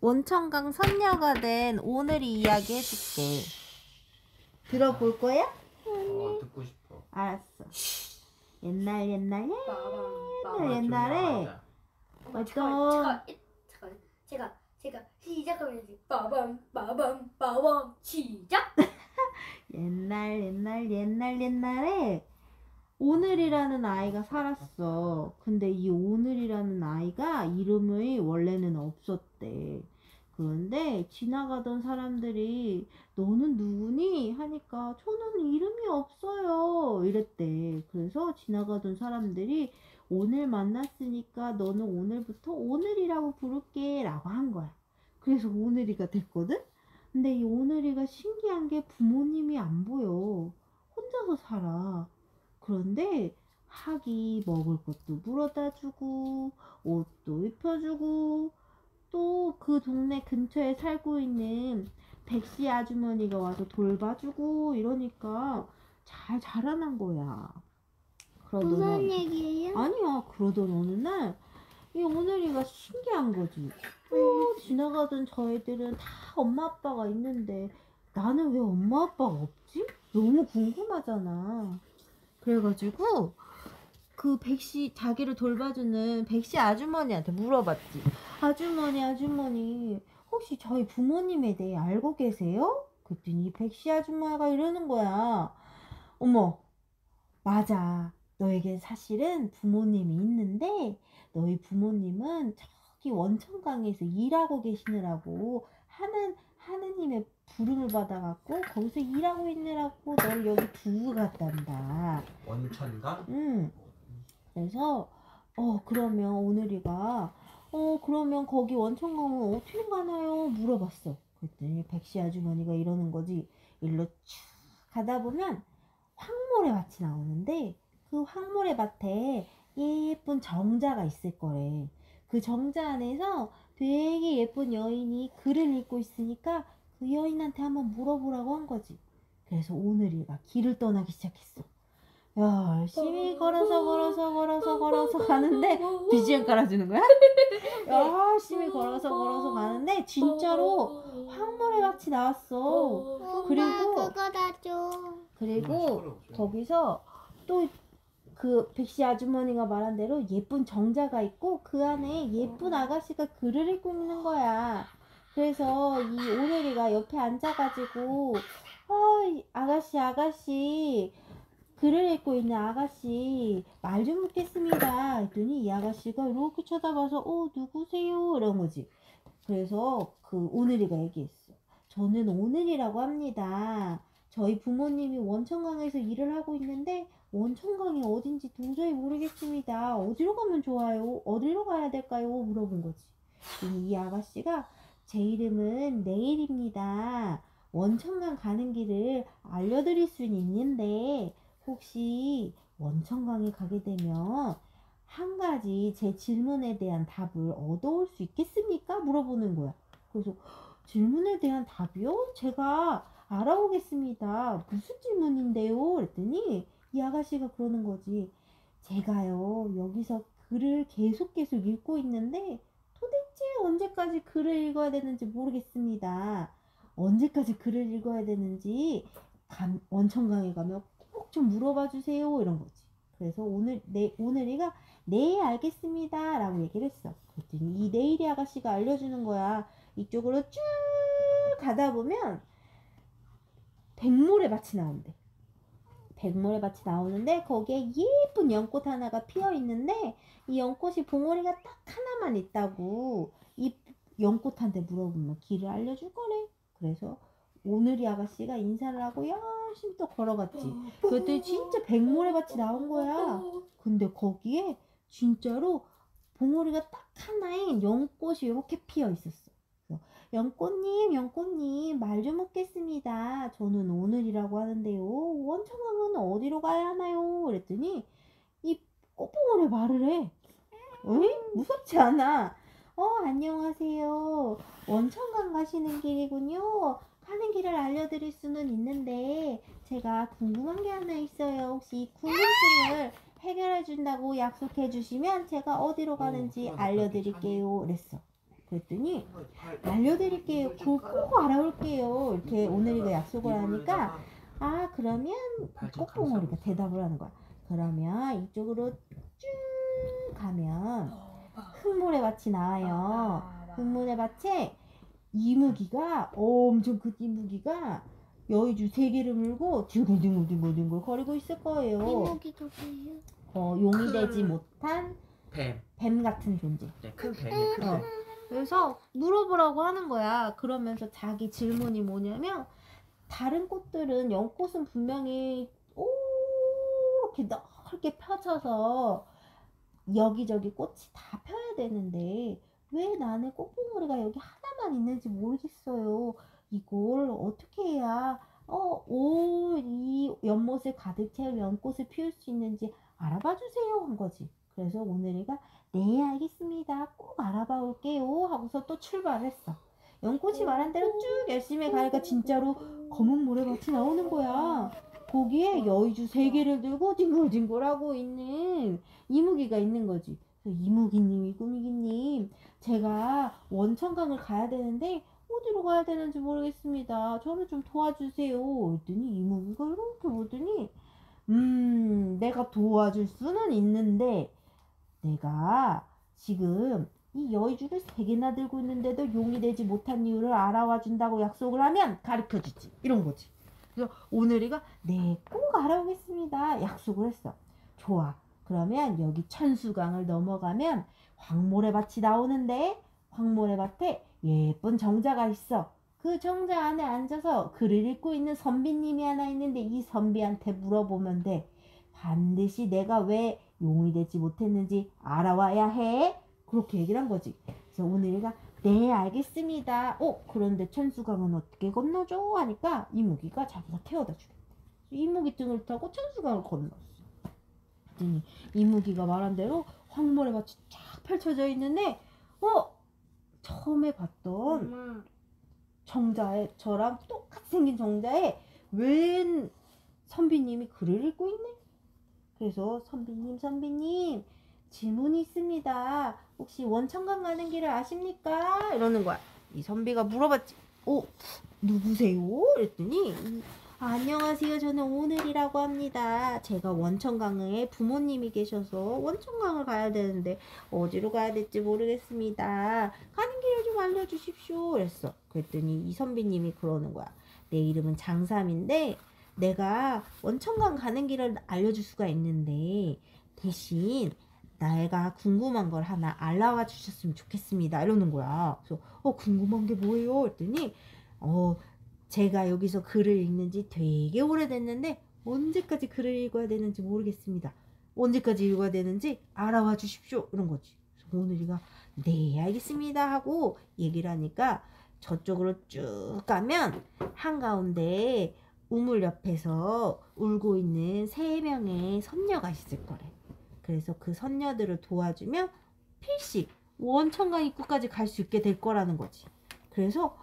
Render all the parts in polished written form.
원천강 선녀가 된 오늘이 이야기 해줄게. 들어볼 거야? 듣고 싶어. 알았어. 옛날에 어떤 제가 시작하면 빠밤 빠밤 빠밤 시작. 옛날에 오늘이라는 아이가 살았어. 근데 이 오늘이라는 아이가 이름이 원래는 없었대. 그런데 지나가던 사람들이 너는 누구니? 하니까 저는 이름이 없어요. 이랬대. 그래서 지나가던 사람들이 오늘 만났으니까 너는 오늘부터 오늘이라고 부를게 라고 한 거야. 그래서 오늘이가 됐거든? 근데 이 오늘이가 신기한 게 부모님이 안 보여. 혼자서 살아. 그런데 학이 먹을 것도 물어다 주고 옷도 입혀주고 또 그 동네 근처에 살고 있는 백씨 아주머니가 와서 돌봐주고 이러니까 잘 자라난 거야. 무슨 얘기예요? 아니야. 그러던 어느 날 이 오늘이가 신기한 거지. 지나가던 저희들은 다 엄마 아빠가 있는데 나는 왜 엄마 아빠가 없지? 너무 궁금하잖아. 그래가지고 그 백씨 자기를 돌봐주는 백씨 아주머니한테 물어봤지. 아주머니 혹시 저희 부모님에 대해 알고 계세요? 그랬더니 백씨 아줌마가 이러는 거야. 어머, 맞아. 너에겐 사실은 부모님이 있는데 너희 부모님은 저기 원천강에서 일하고 계시느라고 하느님의 부름을 받아갖고 거기서 일하고 있느라고 너를 여기 두고 갔단다. 원천강? 응. 그래서 그러면 오늘이가 그러면 거기 원천강은 어떻게 가나요? 물어봤어. 그랬더니 백씨 아주머니가 이러는 거지. 일로 쭉 가다 보면 황모래밭이 나오는데 그 황모래밭에 예쁜 정자가 있을 거래. 그 정자 안에서 되게 예쁜 여인이 글을 읽고 있으니까 그 여인한테 한번 물어보라고 한 거지. 그래서 오늘이가 길을 떠나기 시작했어. 열심히 걸어서 가는데 BGM 깔아주는 거야? 열심히 걸어서 가는데 진짜로 황모래밭이 나왔어. 그리고 거기서 또 그 백씨 아주머니가 말한 대로 예쁜 정자가 있고 그 안에 예쁜 아가씨가 글을 읽고 있는 거야. 그래서 이 오늘이가 옆에 앉아가지고 아가씨 글을 읽고 있는 아가씨 말 좀 묻겠습니다 했더니 이 아가씨가 이렇게 쳐다봐서 누구세요? 이런 거지. 그래서 그 오늘이가 얘기했어. 저는 오늘이라고 합니다. 저희 부모님이 원천강에서 일을 하고 있는데 원천강이 어딘지 도저히 모르겠습니다. 어디로 가면 좋아요? 어디로 가야 될까요? 물어본 거지. 이 아가씨가 제 이름은 내일입니다. 원천강 가는 길을 알려드릴 수는 있는데 혹시 원천강에 가게 되면 한 가지 제 질문에 대한 답을 얻어올 수 있겠습니까? 물어보는 거야. 그래서 질문에 대한 답이요? 제가 알아보겠습니다. 무슨 질문인데요? 그랬더니 이 아가씨가 그러는 거지. 제가요 여기서 글을 계속 읽고 있는데 도대체 언제까지 글을 읽어야 되는지 모르겠습니다. 언제까지 글을 읽어야 되는지 원천강에 가면 꼭 좀 물어봐 주세요. 이런 거지. 그래서 오늘이가 네 알겠습니다 라고 얘기를 했어. 그랬더니 이 내일이 아가씨가 알려주는 거야. 이쪽으로 쭉 가다 보면 백모래밭이 나온대. 백모래밭이 나오는데 거기에 예쁜 연꽃 하나가 피어 있는데 이 연꽃이 봉오리가 딱 하나만 있다고 이 연꽃한테 물어보면 길을 알려줄 거래. 그래서 오늘이 아가씨가 인사를 하고 열심히 또 걸어갔지. 그랬더니 진짜 백모래밭이 나온 거야. 근데 거기에 진짜로 봉오리가 딱 하나인 연꽃이 이렇게 피어 있었어. 연꽃님 말 좀 묻겠습니다. 저는 오늘이라고 하는데요. 원천강은 어디로 가야 하나요? 그랬더니 이 꽃봉오리 말을 해. 무섭지 않아? 안녕하세요. 원천강 가시는 길이군요. 가는 길을 알려드릴 수는 있는데 제가 궁금한 게 하나 있어요. 혹시 궁금증을 해결해 준다고 약속해 주시면 제가 어디로 가는지 알려드릴게요. 그랬어. 그랬더니 알려드릴게요. 꼭 알아올게요. 이렇게 오늘이가 약속을 하니까 아 그러면 꽃봉오리가 대답을 하는 거야. 그러면 이쪽으로 쭉 가면 흙모래밭이 나와요. 흙모래밭에 이무기가 엄청 큰 이무기가 여의주 3개를 물고 뒹굴뒹굴 거리고 있을 거예요. 이모기가 뭐예요? 용이 되지 못한 뱀. 뱀 같은 존재. 네, 큰 뱀이 큰 뱀. 그래서 물어보라고 하는 거야. 그러면서 자기 질문이 뭐냐면 다른 꽃들은 연꽃은 분명히 이렇게 넓게 펼쳐서 여기저기 꽃이 다 펴야 되는데 왜 나는 꽃봉오리가 여기 하나만 있는지 모르겠어요. 이걸 어떻게 해야 이 연못을 가득 채울 연꽃을 피울 수 있는지 알아봐 주세요 한 거지. 그래서 오늘이가 네 알겠습니다. 꼭 알아봐 올게요 하고서 또 출발했어. 연꽃이 말한 대로 쭉 열심히 가니까 진짜로 검은 모래밭이 나오는 거야. 거기에 여의주 3개를 들고 뒹굴뒹굴하고 있는 이무기가 있는 거지. 그래서 이무기님, 꾸미기님, 제가 원천강을 가야 되는데 어디로 가야 되는지 모르겠습니다. 저를 좀 도와주세요. 그랬더니 이무기가 이렇게 보더니 내가 도와줄 수는 있는데 내가 지금 이 여의주를 3개나 들고 있는데도 용이 되지 못한 이유를 알아와 준다고 약속을 하면 가르쳐주지. 이런 거지. 그래서 오늘이가 네, 꼭 알아오겠습니다. 약속을 했어. 좋아. 그러면 여기 천수강을 넘어가면 황모래밭이 나오는데 황모래밭에 예쁜 정자가 있어. 그 정자 안에 앉아서 글을 읽고 있는 선비님이 하나 있는데 이 선비한테 물어보면 돼. 반드시 내가 왜 용이 되지 못했는지 알아와야 해. 그렇게 얘기를 한 거지. 그래서 오늘이가 네 알겠습니다. 그런데 천수강은 어떻게 건너죠? 하니까 이무기가 자기가 태워다 주겠대. 이무기 등을 타고 천수강을 건넜어. 그랬더니 이무기가 말한 대로 황모래밭이 쫙 펼쳐져 있는데 처음에 봤던 정자에 저랑 똑같이 생긴 정자에 웬 선비님이 글을 읽고 있네. 그래서 선비님 질문이 있습니다. 혹시 원천강 가는 길을 아십니까? 이러는 거야. 이 선비가 물어봤지. 누구세요? 그랬더니 안녕하세요. 저는 오늘이라고 합니다. 제가 원천강에 부모님이 계셔서 원천강을 가야 되는데 어디로 가야 될지 모르겠습니다. 가는 길을 좀 알려주십시오. 그랬어. 그랬더니 이 선비님이 그러는 거야. 내 이름은 장삼인데 내가 원천강 가는 길을 알려줄 수가 있는데 대신 내가 궁금한 걸 하나 알아와 주셨으면 좋겠습니다. 이러는 거야. 그래서 궁금한 게 뭐예요? 그랬더니 제가 여기서 글을 읽는 지 되게 오래됐는데 언제까지 글을 읽어야 되는지 모르겠습니다. 언제까지 읽어야 되는지 알아와 주십시오. 이런 거지. 그래서 오늘이가 네 알겠습니다 하고 얘기를 하니까 저쪽으로 쭉 가면 한가운데 우물 옆에서 울고 있는 3명의 선녀가 있을 거래. 그래서 그 선녀들을 도와주면 필시 원천강 입구까지 갈 수 있게 될 거라는 거지. 그래서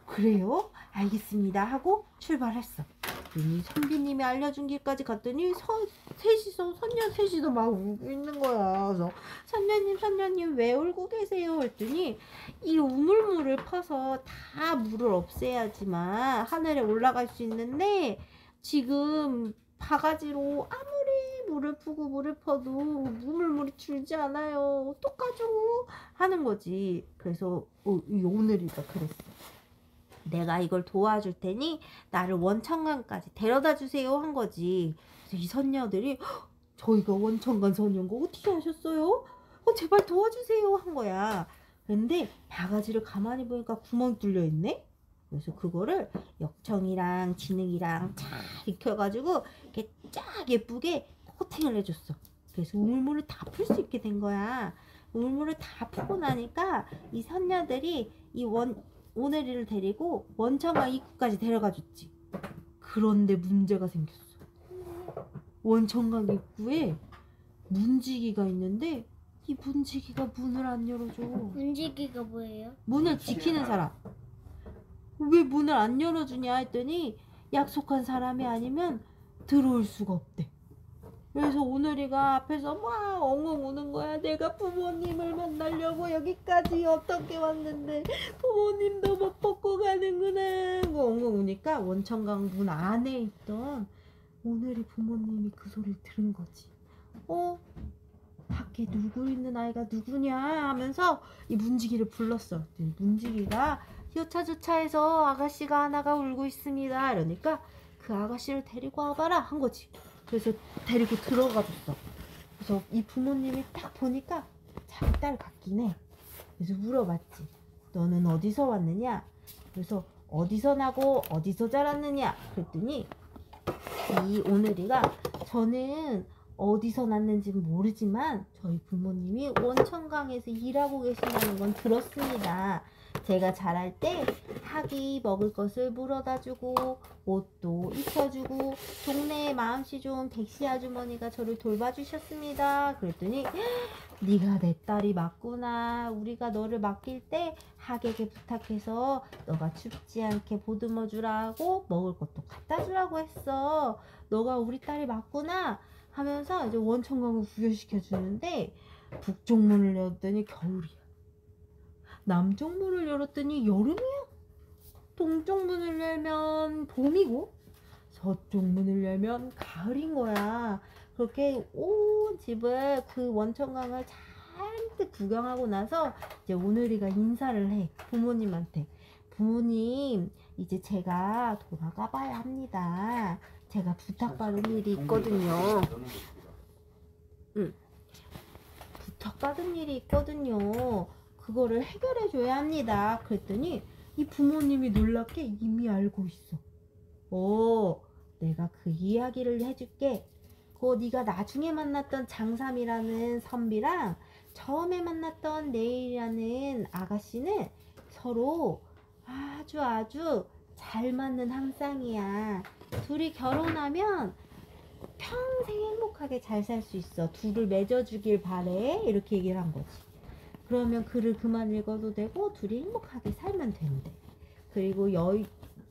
그래요? 알겠습니다 하고 출발했어. 그러니 선비님이 알려준 길까지 갔더니 선녀 셋이서 막 울고 있는 거야. 그래서 선녀님 왜 울고 계세요? 했더니 이 우물물을 퍼서 다 물을 없애야지만 하늘에 올라갈 수 있는데 지금 바가지로 아무리 물을 푸고 물을 퍼도 우물물이 줄지 않아요. 어떡하죠? 하는 거지. 그래서 오늘이가 그랬어. 내가 이걸 도와줄 테니 나를 원천강까지 데려다 주세요 한 거지. 그래서 이 선녀들이 저희가 원천강 선녀인 거 어떻게 하셨어요? 제발 도와주세요 한 거야. 근데 바가지를 가만히 보니까 구멍이 뚫려 있네. 그래서 그거를 역청이랑 진흙이랑 잘 익혀가지고 이렇게 쫙 예쁘게 코팅을 해줬어. 그래서 우물물을 다 풀 수 있게 된 거야. 우물물을 다 푸고 나니까 이 선녀들이 오늘이를 데리고 원천강 입구까지 데려가 줬지. 그런데 문제가 생겼어. 원천강 입구에 문지기가 있는데 이 문지기가 문을 안 열어줘. 문지기가 뭐예요? 문을 지키는 사람. 왜 문을 안 열어주냐 했더니 약속한 사람이 아니면 들어올 수가 없대. 그래서 오늘이가 앞에서 막 엉엉 우는 거야. 내가 부모님을 만나려고 여기까지 어떻게 왔는데 부모님도 못 벗고 가는구나. 뭐 엉엉 우니까 원천강 문 안에 있던 오늘이 부모님이 그 소리를 들은 거지. 밖에 누구 있는 아이가 누구냐 하면서 이 문지기를 불렀어. 문지기가 여차저차해서 아가씨가 하나가 울고 있습니다. 이러니까 그 아가씨를 데리고 와봐라 한 거지. 그래서 데리고 들어가 줬어. 그래서 이 부모님이 딱 보니까 자기 딸 같긴 해. 그래서 물어봤지. 너는 어디서 왔느냐? 그래서 어디서 나고 어디서 자랐느냐? 그랬더니 이 오늘이가 저는 어디서 났는지는 모르지만 저희 부모님이 원천강에서 일하고 계신다는 건 들었습니다. 제가 자랄 때 학이 먹을 것을 물어다 주고 옷도 입혀주고 동네에 마음씨 좋은 백씨 아주머니가 저를 돌봐주셨습니다. 그랬더니 네가 내 딸이 맞구나. 우리가 너를 맡길 때 학에게 부탁해서 너가 춥지 않게 보듬어 주라고 먹을 것도 갖다 주라고 했어. 너가 우리 딸이 맞구나 하면서 이제 원천강을 구경시켜 주는데 북쪽 문을 열었더니 겨울이야. 남쪽 문을 열었더니 여름이야. 동쪽 문을 열면 봄이고 서쪽 문을 열면 가을인 거야. 그렇게 온 집을 그 원천강을 잔뜩 구경하고 나서 이제 오늘이가 인사를 해. 부모님한테. 부모님, 이제 제가 돌아가 봐야 합니다. 제가 부탁받은 일이 있거든요. 부탁받은 일이 있거든요. 그거를 해결해 줘야 합니다. 그랬더니 이 부모님이 놀랍게 이미 알고 있어. 내가 그 이야기를 해줄게. 네가 나중에 만났던 장삼이라는 선비랑 처음에 만났던 내일이라는 아가씨는 서로 아주 잘 맞는 한 쌍이야. 둘이 결혼하면 평생 행복하게 잘 살 수 있어. 둘을 맺어주길 바래. 이렇게 얘기를 한 거지. 그러면 글을 그만 읽어도 되고 둘이 행복하게 살면 된대. 그리고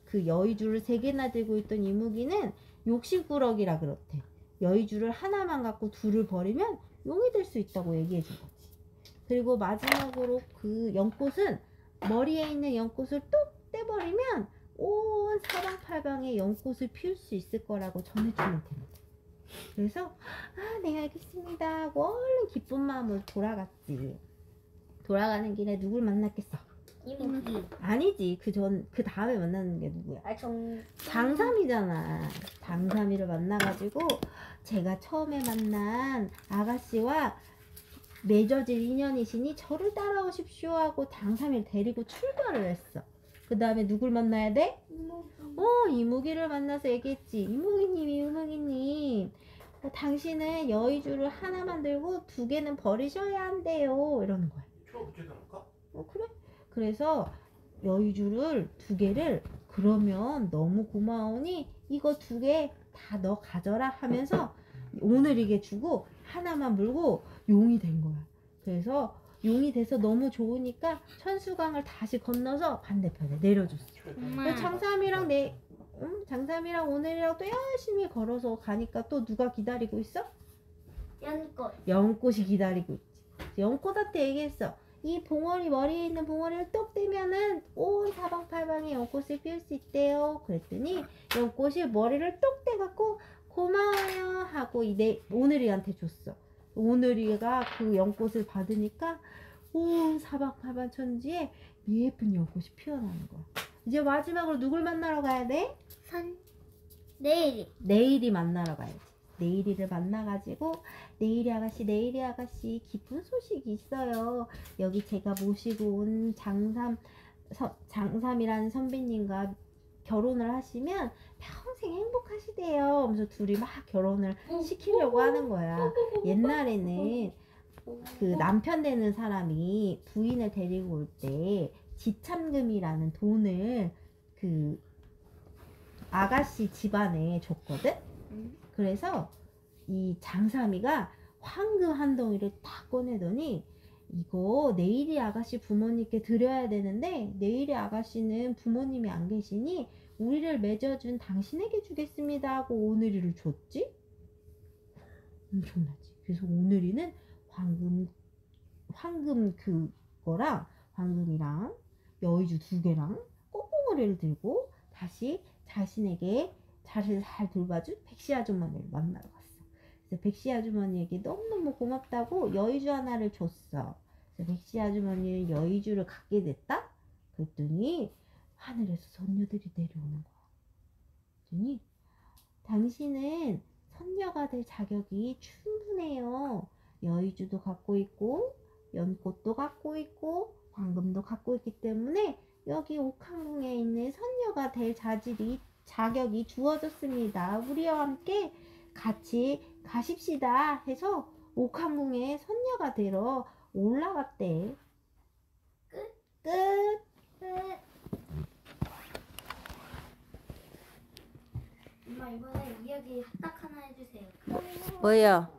그 여의주를 3개나 들고 있던 이무기는 욕심꾸러기라 그렇대. 여의주를 하나만 갖고 둘을 버리면 용이 될 수 있다고 얘기해 준 거지. 그리고 마지막으로 그 연꽃은 머리에 있는 연꽃을 뚝 떼버리면 온 사방팔방에 연꽃을 피울 수 있을 거라고 전해주면 됩니다. 그래서 네 알겠습니다 하고 얼른 기쁜 마음으로 돌아갔지. 돌아가는 길에 누굴 만났겠어? 이모기. 아니지. 그 다음에 만나는 게 누구야? 장삼이잖아. 장삼이를 만나가지고 제가 처음에 만난 아가씨와 맺어질 인연이시니 저를 따라오십시오 하고 장삼이를 데리고 출발을 했어. 그 다음에 누굴 만나야 돼? 이무기를 만나서 얘기했지. 이무기님 당신은 여의주를 하나만 들고 2개는 버리셔야 한대요. 이러는 거야. 그래? 그래서 여의주를 2개를 그러면 너무 고마우니 이거 2개 다 너 가져라 하면서 오늘이게 주고 하나만 물고 용이 된 거야. 그래서 용이 돼서 너무 좋으니까 천수강을 다시 건너서 반대편에 내려줬어. 장삼이랑 오늘이랑 또 열심히 걸어서 가니까 또 누가 기다리고 있어? 연꽃. 연꽃이 기다리고 있지. 연꽃한테 얘기했어. 이 봉오리 머리에 있는 봉오리를 똑 떼면은 온 사방팔방에 연꽃을 피울 수 있대요. 그랬더니 연꽃이 머리를 똑 떼갖고 고마워요 하고 오늘이한테 줬어. 오늘이가 그 연꽃을 받으니까 온 사방팔방 천지에 예쁜 연꽃이 피어나는 거야. 이제 마지막으로 누굴 만나러 가야 돼? 내일이 만나러 가야지. 내일이를 만나가지고 내일이 아가씨 기쁜 소식이 있어요. 여기 제가 모시고 온 장삼이라는 선배님과 결혼을 하시면 평생 행복하시대요. 하면서 둘이 막 결혼을 시키려고 하는 거야. 옛날에는 그 남편 되는 사람이 부인을 데리고 올 때 지참금이라는 돈을 그 아가씨 집안에 줬거든. 그래서 이 장삼이가 황금 한 덩이를 딱 꺼내더니 이거 내일이 아가씨 부모님께 드려야 되는데 내일이 아가씨는 부모님이 안 계시니 우리를 맺어준 당신에게 주겠습니다 하고 오늘이를 줬지. 엄청나지. 그래서 오늘이는 황금 그거랑 황금이랑 여의주 2개랑 꼬꼬머리를 들고 다시 자신에게 자신을 잘 돌봐준 백씨 아주머니를 만나러 갔어. 그래서 백씨 아주머니에게 너무너무 고맙다고 여의주 하나를 줬어. 그래서 백씨 아주머니는 여의주를 갖게 됐다. 그랬더니 하늘에서 선녀들이 내려오는 거야. 그랬더니 당신은 선녀가 될 자격이 충분해요. 여의주도 갖고 있고 연꽃도 갖고 있고 황금도 갖고 있기 때문에 여기 옥황궁에 있는 선녀가 될 자격이 주어졌습니다. 우리와 함께 같이 가십시다 해서 옥황궁에 선녀가 되러 올라갔대. 끝. 엄마 이번에 이야기 딱 하나 해주세요. 뭐요?